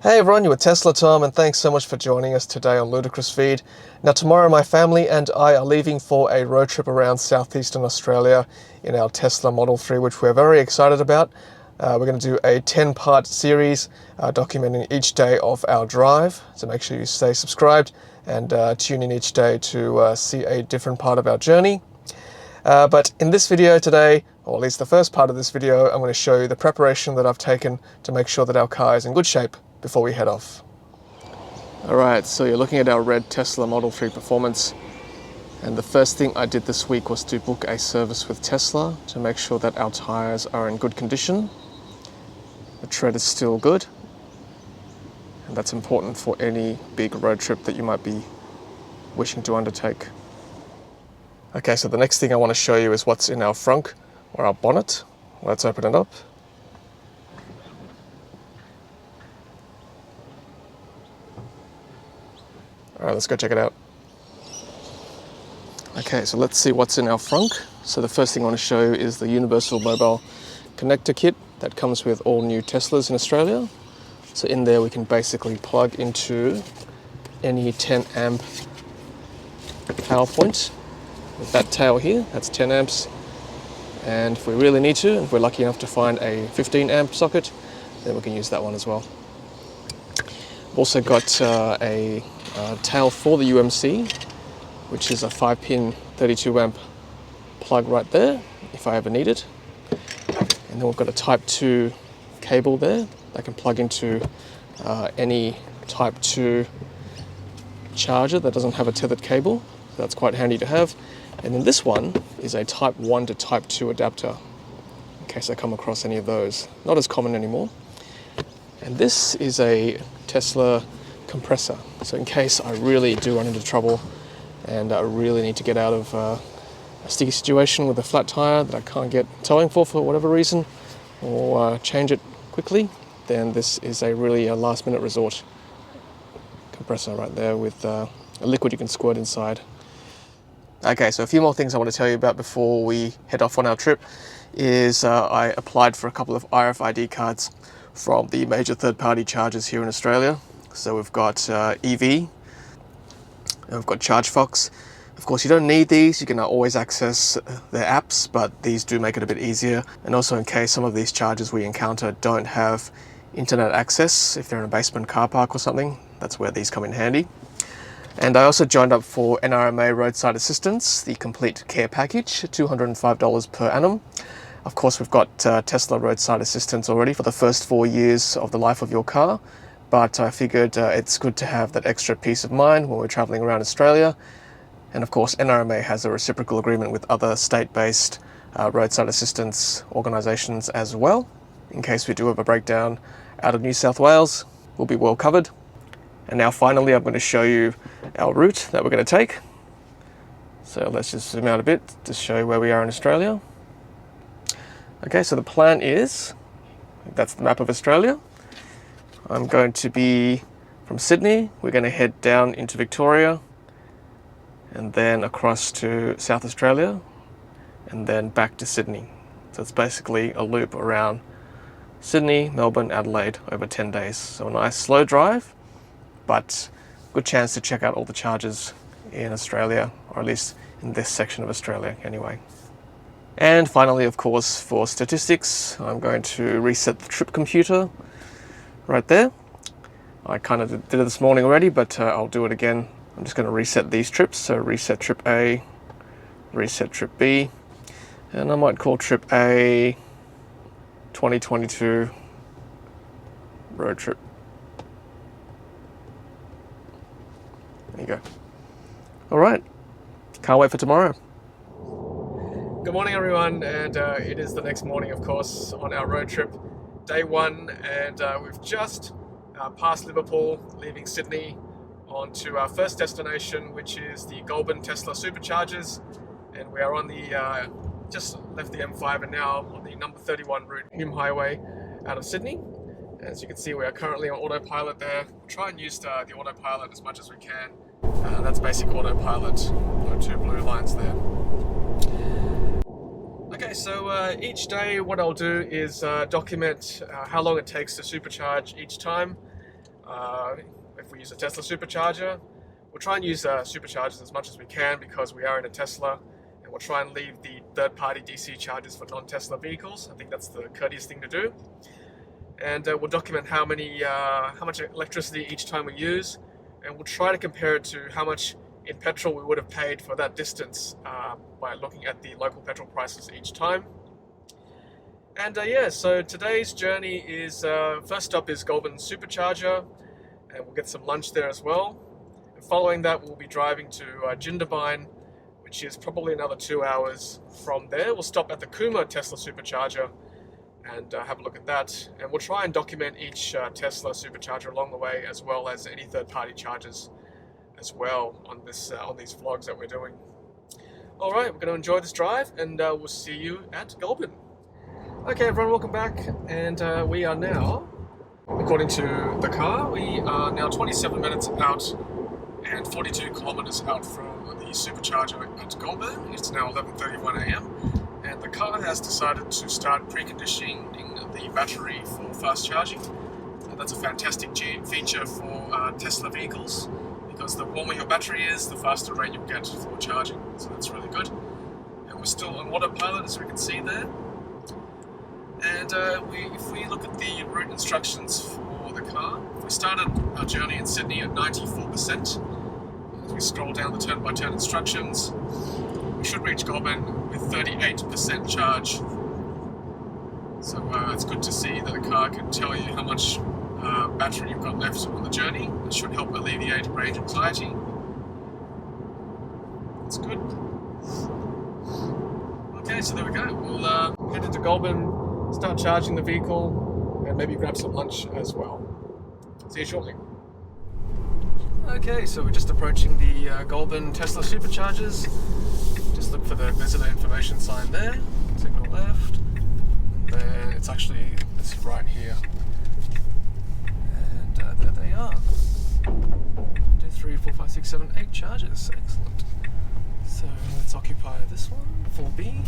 Hey everyone, you're with Tesla Tom, and thanks so much for joining us today on Ludicrous Feed. Now tomorrow my family and I are leaving for a road trip around southeastern Australia in our Tesla Model 3, which we're very excited about. We're going to do a 10-part series documenting each day of our drive, so make sure you stay subscribed and tune in each day to see a different part of our journey. But in this video today, or at least the first part of this video, I'm going to show you the preparation that I've taken to make sure that our car is in good shape before we head off. Alright, so you're looking at our red Tesla Model 3 Performance, and the first thing I did this week was to book a service with Tesla to make sure that our tyres are in good condition. The tread is still good, and that's important for any big road trip that you might be wishing to undertake. Okay, so the next thing I want to show you is what's in our frunk, or our bonnet. Let's open it up. Alright, let's go check it out. Okay, so let's see what's in our frunk. So the first thing I want to show you is the Universal Mobile Connector Kit that comes with all new Teslas in Australia. So in there we can basically plug into any 10 amp power point. With that tail here, that's 10 amps. And if we really need to, if we're lucky enough to find a 15 amp socket, then we can use that one as well. We've also got a tail for the UMC, which is a 5-pin 32 amp plug right there, if I ever need it. And then we've got a Type 2 cable there that can plug into any Type 2 charger that doesn't have a tethered cable. So that's quite handy to have. And then this one is a Type 1 to Type 2 adapter, in case I come across any of those. Not as common anymore. And this is a Tesla compressor. So in case I really do run into trouble and I really need to get out of a sticky situation with a flat tire that I can't get towing for whatever reason, or change it quickly, then this is a really last minute resort compressor right there with a liquid you can squirt inside. Okay, so a few more things I want to tell you about before we head off on our trip is I applied for a couple of RFID cards from the major third-party chargers here in Australia. So we've got EV, and we've got Chargefox. Of course, you don't need these, you can always access their apps, but these do make it a bit easier. And also in case some of these chargers we encounter don't have internet access, if they're in a basement car park or something, that's where these come in handy. And I also joined up for NRMA roadside assistance, the complete care package, $205 per annum. Of course, we've got Tesla roadside assistance already for the first 4 years of the life of your car, but I figured it's good to have that extra peace of mind when we're traveling around Australia. And of course, NRMA has a reciprocal agreement with other state-based roadside assistance organisations as well. In case we do have a breakdown out of New South Wales, we'll be well covered. And now finally, I'm going to show you our route that we're going to take. So let's just zoom out a bit to show you where we are in Australia. Okay, so the plan is, that's the map of Australia. I'm going to be from Sydney, we're going to head down into Victoria, and then across to South Australia, and then back to Sydney. So it's basically a loop around Sydney, Melbourne, Adelaide over 10 days. So a nice slow drive, but good chance to check out all the chargers in Australia, or at least in this section of Australia anyway. And finally, of course, for statistics, I'm going to reset the trip computer right there. I kind of did it this morning already, but I'll do it again. I'm just going to reset these trips. So reset trip A, reset trip B, and I might call trip A 2022 road trip. There you go. All right, can't wait for tomorrow. Good morning, everyone, and it is the next morning, of course, on our road trip, day one, and we've just passed Liverpool, leaving Sydney, on to our first destination, which is the Goulburn Tesla Superchargers, and we are on the just left the M5 and now on the number 31 route, Hume Highway, out of Sydney. As you can see, we are currently on autopilot there. We'll try and use the autopilot as much as we can. That's basic autopilot, no two blue lines there. Okay, so each day what I'll do is document how long it takes to supercharge each time. If we use a Tesla Supercharger, we'll try and use superchargers as much as we can because we are in a Tesla, and we'll try and leave the third-party DC chargers for non-Tesla vehicles. I think that's the courteous thing to do. And we'll document how much electricity each time we use, and we'll try to compare it to how much in petrol we would have paid for that distance by looking at the local petrol prices each time. And yeah, so today's journey is, first stop is Goulburn Supercharger, and we'll get some lunch there as well. And following that, we'll be driving to Jindabyne, which is probably another 2 hours from there. We'll stop at the Cooma Tesla Supercharger and have a look at that. And we'll try and document each Tesla Supercharger along the way, as well as any third-party chargers as well on these vlogs that we're doing. All right, we're going to enjoy this drive, and we'll see you at Goulburn. Okay, everyone, welcome back, and we are now, according to the car, we are now 27 minutes out and 42 kilometers out from the supercharger at Goulburn. It's now 11:31 a.m. and the car has decided to start preconditioning the battery for fast charging. And that's a fantastic feature for Tesla vehicles, because the warmer your battery is, the faster rate you'll get for charging. So that's really good. And we're still on Autopilot, as we can see there. And if we look at the route instructions for the car, we started our journey in Sydney at 94%. As we scroll down the turn-by-turn instructions, we should reach Goulburn with 38% charge. So it's good to see that the car can tell you how much battery you've got left on the journey. It should help alleviate range anxiety. That's good. Okay, so there we go. We'll head into Goulburn, start charging the vehicle, and maybe grab some lunch as well. See you shortly. Okay, so we're just approaching the Goulburn Tesla Superchargers. Just look for the visitor information sign there. Signal left. Then it's actually this right here. And there they are. 1, 2, 3, 4, 5, 6, 7, 8 chargers. Excellent. So let's occupy this one, 4B.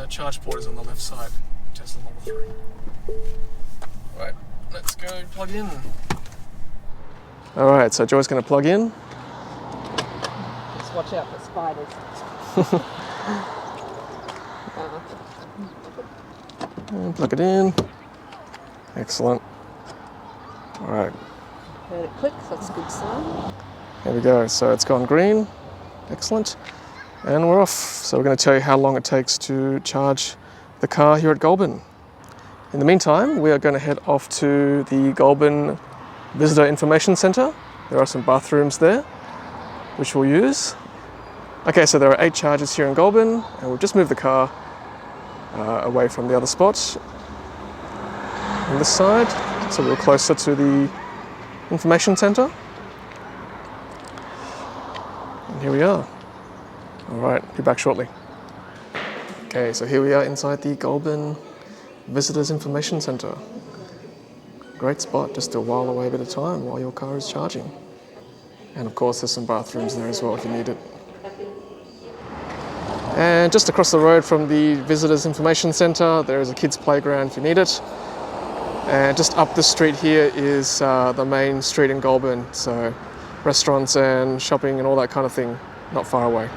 Charge port is on the left side, Tesla Model 3. Right, let's go plug in. Alright, so Joy's going to plug in. Just watch out for spiders. And plug it in. Excellent. Alright. Heard it click, so that's a good sign. There we go, so it's gone green. Excellent. And we're off. So we're going to tell you how long it takes to charge the car here at Goulburn. In the meantime, we are going to head off to the Goulburn Visitor Information Centre. There are some bathrooms there, which we'll use. Okay, so there are 8 chargers here in Goulburn, and we've just moved the car away from the other spot on this side, so we're closer to the information centre. And here we are. Alright, be back shortly. Okay, so here we are inside the Goulburn Visitors Information Centre. Great spot, just to while away a bit of time while your car is charging. And of course there's some bathrooms there as well if you need it. And just across the road from the Visitors Information Centre there is a kids playground if you need it. And just up the street here is the main street in Goulburn, so restaurants and shopping and all that kind of thing, not far away.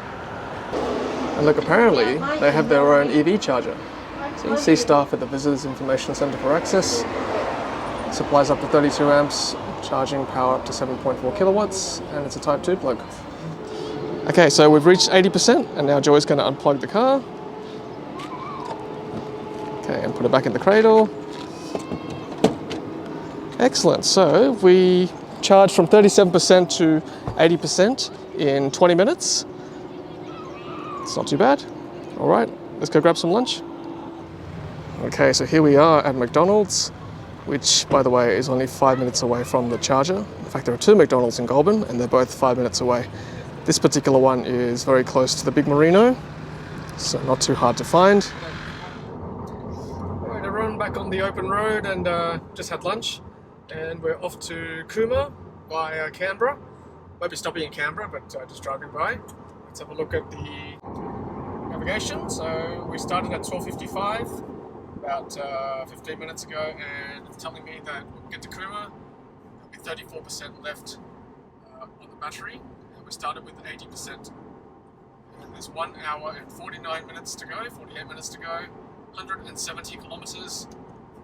And look, apparently they have their own EV charger. So you see staff at the Visitors Information Centre for access. Supplies up to 32 amps, charging power up to 7.4 kilowatts, and it's a Type 2 plug. Okay, so we've reached 80%, and now Joy's going to unplug the car. Okay, and put it back in the cradle. Excellent, so we charged from 37% to 80% in 20 minutes. It's not too bad. All right, let's go grab some lunch. Okay, so here we are at McDonald's, which, by the way, is only 5 minutes away from the charger. In fact, there are 2 McDonald's in Goulburn, and they're both 5 minutes away. This particular one is very close to the Big Merino, so not too hard to find. All right, everyone, back on the open road and just had lunch, and we're off to Cooma via Canberra. Won't be stopping in Canberra, but just driving by. Let's have a look at the navigation. So we started at 12:55 about 15 minutes ago, and it's telling me that we'll get to Cooma with 34% left on the battery, and we started with 80%. And there's 1 hour and 49 minutes to go, 48 minutes to go, 170 kilometers.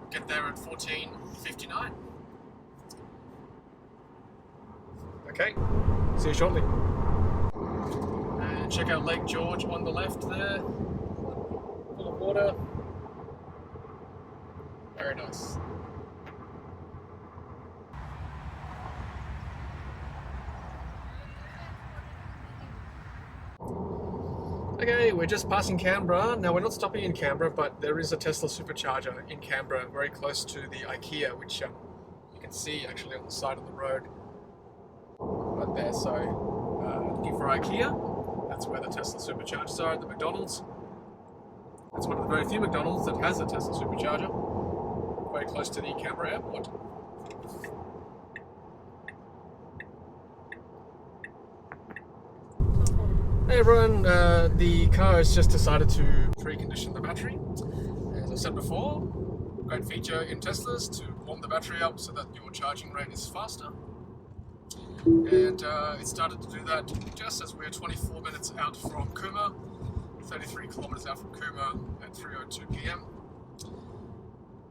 We'll get there at 14:59. Okay, see you shortly. And check out Lake George on the left there, full of water. Very nice. Okay, we're just passing Canberra. Now we're not stopping in Canberra, but there is a Tesla Supercharger in Canberra, very close to the IKEA, which you can see actually on the side of the road. Right there, so looking for IKEA, that's where the Tesla Superchargers are, at the McDonald's. That's one of the very few McDonald's that has a Tesla Supercharger, very close to the Canberra airport. Hey everyone, the car has just decided to precondition the battery. As I said before, great feature in Teslas to warm the battery up so that your charging rate is faster. And it started to do that just as we're 24 minutes out from Cooma, 33 kilometers out from Cooma at 3:02 p.m.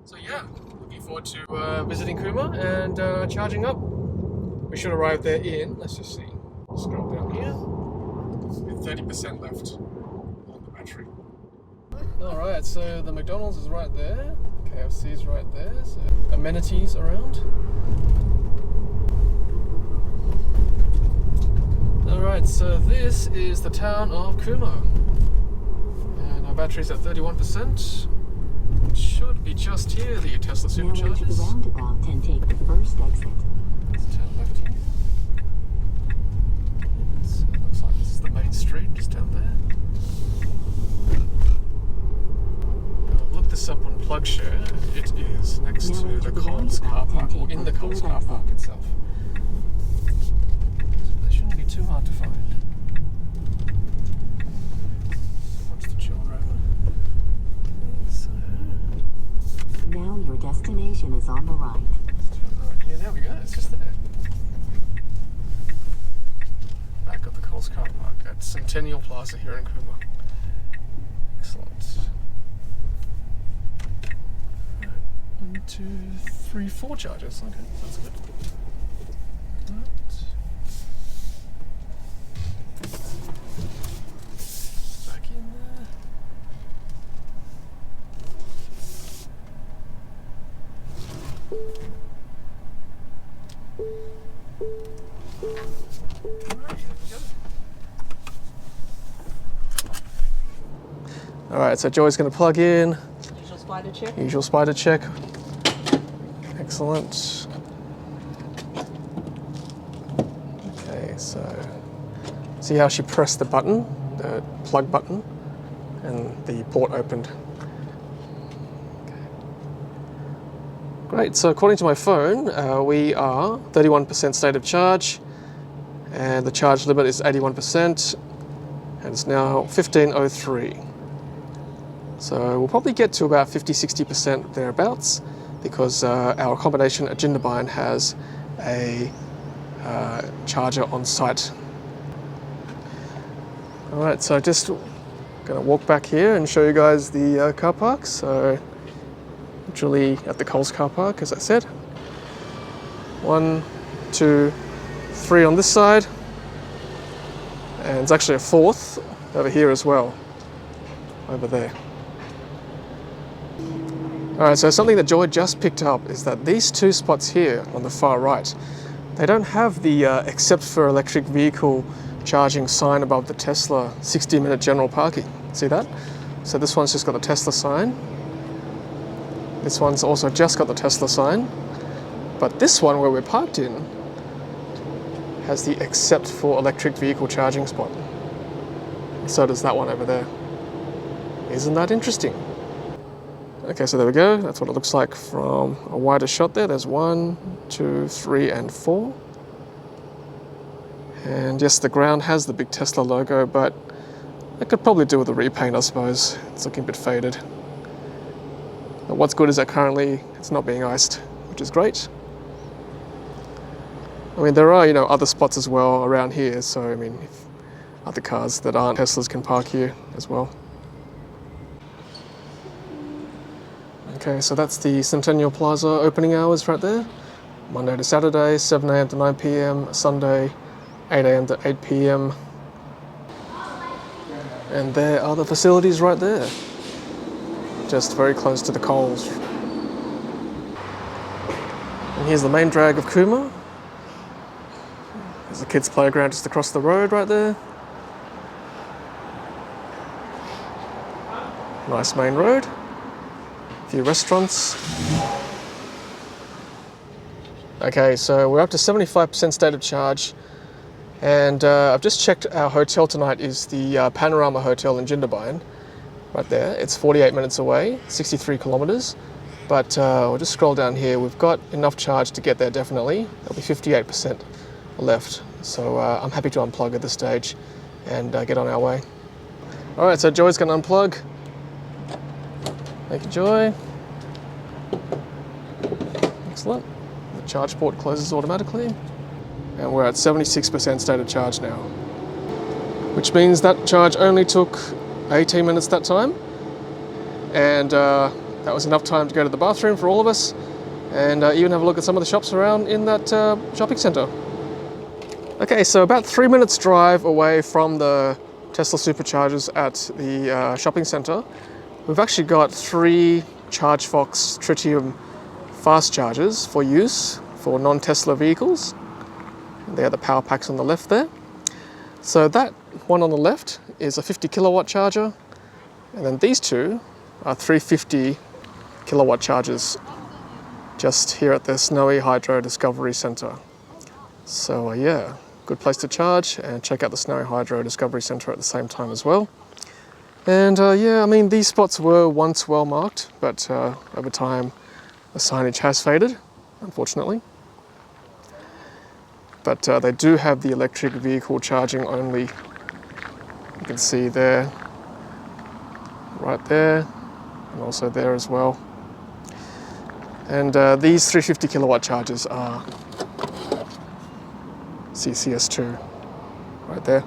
So yeah, looking forward to visiting Cooma and charging up. We should arrive there in, let's just see, scroll down here, with 30% left on the battery. Alright, so the McDonald's is right there, KFC is right there, so amenities around. Alright, so this is the town of Cooma, and our battery's at 31%. It should be just here, the Tesla Superchargers. Now enter the roundabout and take the first exit. Let's turn left here. So it looks like this is the main street, just down there. I'll look this up on PlugShare. It is next to the Coles car park, or in the Coles car park itself. Too hard to find. Watch the children. So, now your destination is on the right. Let's turn right here. There we go. It's just there. Back at the Coles car park at Centennial Plaza here in Cooma. Excellent. 1, 2, 3, 4 chargers. Okay, that's good. Right. Alright, so Joy's going to plug in. Usual spider check. Usual spider check. Excellent. Okay, so see how she pressed the button, the plug button, and the port opened. Okay. Great, so according to my phone, we are 31% state of charge, and the charge limit is 81%, and it's now 15:03. So we'll probably get to about 50-60% thereabouts, because our accommodation at Jindabyne has a charger on site. Alright, so just going to walk back here and show you guys the car park. So literally at the Coles car park, as I said. 1, 2, 3 on this side, and it's actually a 4th over here as well, over there. Alright, so something that Joy just picked up is that these 2 spots here on the far right, they don't have the except for electric vehicle charging sign above the Tesla 60-minute general parking. See that? So this one's just got the Tesla sign. This one's also just got the Tesla sign. But this one where we're parked in has the except for electric vehicle charging spot. So does that one over there. Isn't that interesting? Okay, so there we go. That's what it looks like from a wider shot there. There's 1, 2, 3, and 4. And yes, the ground has the big Tesla logo, but I could probably do with a repaint, I suppose. It's looking a bit faded. But what's good is that currently it's not being iced, which is great. I mean, there are, you know, other spots as well around here, so I mean, if other cars that aren't Teslas can park here as well. Okay, so that's the Centennial Plaza opening hours right there. Monday to Saturday, 7 AM to 9 PM, Sunday, 8 AM to 8 PM. And there are the facilities right there, just very close to the Coles. And here's the main drag of Cooma. There's the kids' playground just across the road right there. Nice main road. A few restaurants. Okay, so we're up to 75% state of charge. And I've just checked our hotel tonight is the Panorama Hotel in Jindabyne. Right there. It's 48 minutes away, 63 kilometres. But we'll just scroll down here. We've got enough charge to get there definitely. There'll be 58% left. So I'm happy to unplug at this stage and get on our way. All right, so Joy's going to unplug. Thank you, Joy. Excellent. The charge port closes automatically. And we're at 76% state of charge now. Which means that charge only took 18 minutes that time. And that was enough time to go to the bathroom for all of us. And even have a look at some of the shops around in that shopping centre. Okay, so about 3 minutes drive away from the Tesla Superchargers at the shopping centre, we've actually got 3 Chargefox Tritium fast chargers for use for non-Tesla vehicles. They're the power packs on the left there. So that one on the left is a 50 kilowatt charger, and then these two are 350 kilowatt chargers just here at the Snowy Hydro Discovery Centre. So yeah, good place to charge and check out the Snowy Hydro Discovery Centre at the same time as well. And yeah, I mean, these spots were once well marked, but over time the signage has faded, unfortunately. But they do have the electric vehicle charging only. You can see there, right there, and also there as well. And these 350 kilowatt chargers are CCS2, right there.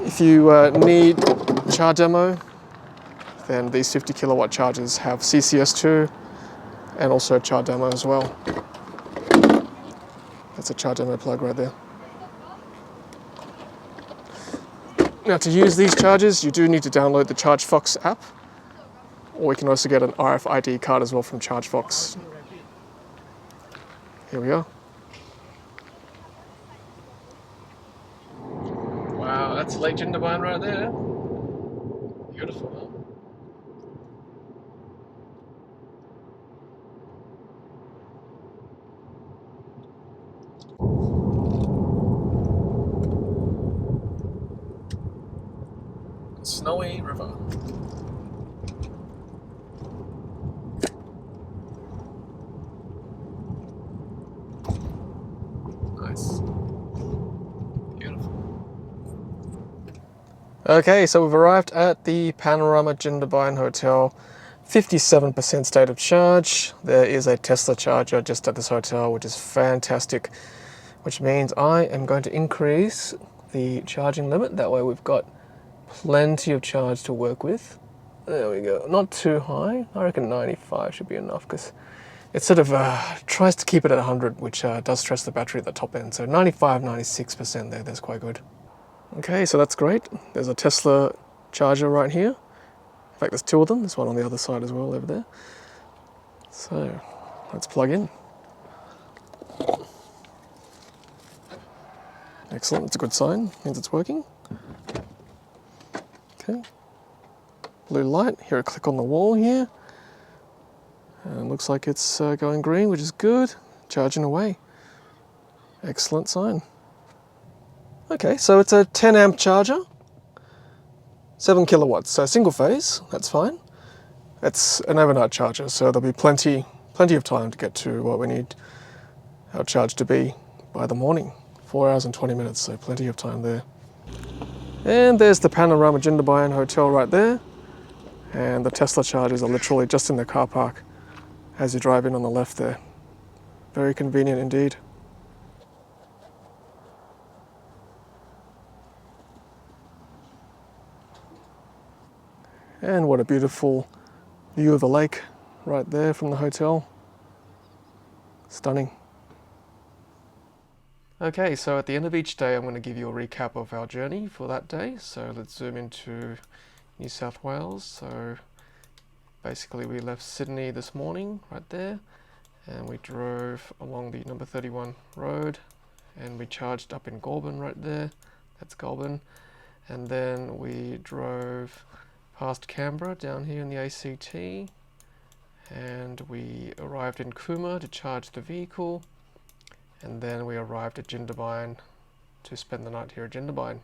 If you need char demo, then these 50 kilowatt chargers have CCS2 and also char demo as well. That's a char demo plug right there. Now, to use these chargers, you do need to download the Chargefox app, or you can also get an RFID card as well from Chargefox. Here we are. Wow, that's Lake Jindabyne right there. Beautiful, huh? Snowy River. Nice. Beautiful. Okay, so we've arrived at the Panorama Jindabyne Hotel. 57% state of charge. There is a Tesla charger just at this hotel, which is fantastic. Which means I am going to increase the charging limit. That way we've got plenty of charge to work with. There we go. Not too high. I reckon 95 should be enough, because it sort of tries to keep it at 100, which does stress the battery at the top end. So 95, 96% there, that's quite good. Okay, so that's great. There's a Tesla charger right here. In fact, there's 2 of them. There's one on the other side as well over there. So let's plug in. Excellent, it's a good sign, means it's working. Okay, blue light, hear a click on the wall here. And it looks like it's going green, which is good. Charging away. Excellent sign. Okay, so it's a 10 amp charger, 7 kilowatts, so single phase, that's fine. It's an overnight charger, so there'll be plenty of time to get to what we need our charge to be by the morning. 4 hours and 20 minutes, so plenty of time there. And there's the Panorama Jindabyne Hotel right there. And the Tesla chargers are literally just in the car park as you drive in on the left there. Very convenient indeed. And what a beautiful view of the lake right there from the hotel. Stunning. Okay, so at the end of each day I'm going to give you a recap of our journey for that day. So let's zoom into New South Wales. So basically we left Sydney this morning right there, and we drove along the number 31 road, and we charged up in Goulburn right there. That's Goulburn. And then we drove past Canberra down here in the ACT, and we arrived in Cooma to charge the vehicle, and then we arrived at Jindabyne to spend the night here at Jindabyne.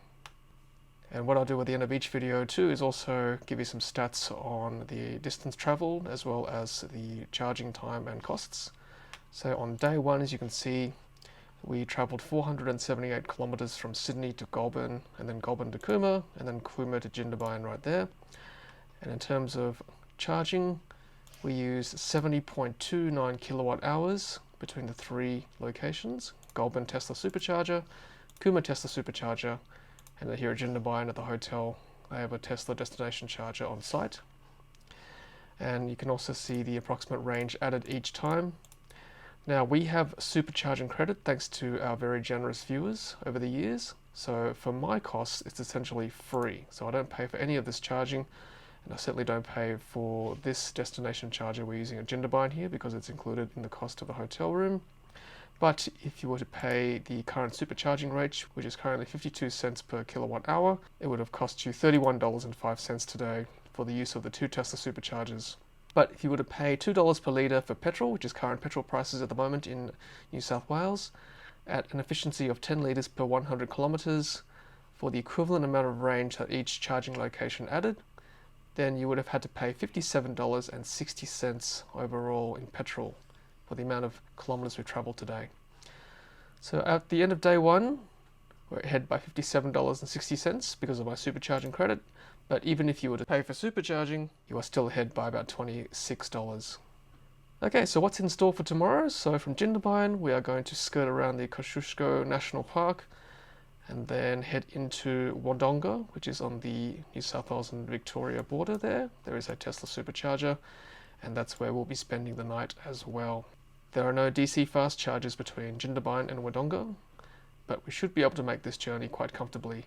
And what I'll do at the end of each video too is also give you some stats on the distance travelled as well as the charging time and costs. So on day one, as you can see, we travelled 478 kilometres from Sydney to Goulburn, and then Goulburn to Cooma, and then Cooma to Jindabyne right there. And in terms of charging, we used 70.29 kilowatt hours between the three locations: Goulburn Tesla Supercharger, Cooma Tesla Supercharger, and then here at Jindabyne at the hotel, they have a Tesla destination charger on site. And you can also see the approximate range added each time. Now we have supercharging credit thanks to our very generous viewers over the years. So for my costs, it's essentially free. So I don't pay for any of this charging, and I certainly don't pay for this destination charger we're using at Jindabyne here because it's included in the cost of the hotel room. But if you were to pay the current supercharging rate, which is currently 52 cents per kilowatt hour, it would have cost you $31.05 today for the use of the two Tesla superchargers. But if you were to pay $2 per litre for petrol, which is current petrol prices at the moment in New South Wales, at an efficiency of 10 litres per 100 kilometres, for the equivalent amount of range that each charging location added, then you would have had to pay $57.60 overall in petrol for the amount of kilometres we travelled today. So at the end of day one, we're ahead by $57.60 because of my supercharging credit. But even if you were to pay for supercharging, you are still ahead by about $26. Okay, so what's in store for tomorrow? So from Jindabyne, we are going to skirt around the Kosciuszko National Park and then head into Wodonga, which is on the New South Wales and Victoria border there. There is a Tesla Supercharger, and that's where we'll be spending the night as well. There are no DC fast chargers between Jindabyne and Wodonga, but we should be able to make this journey quite comfortably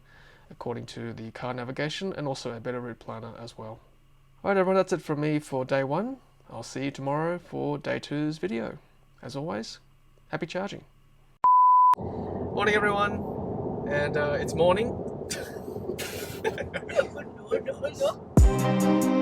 according to the car navigation and also a better route planner as well. Alright everyone, that's it from me for day one. I'll see you tomorrow for day two's video. As always, happy charging. Morning everyone, and it's morning. No.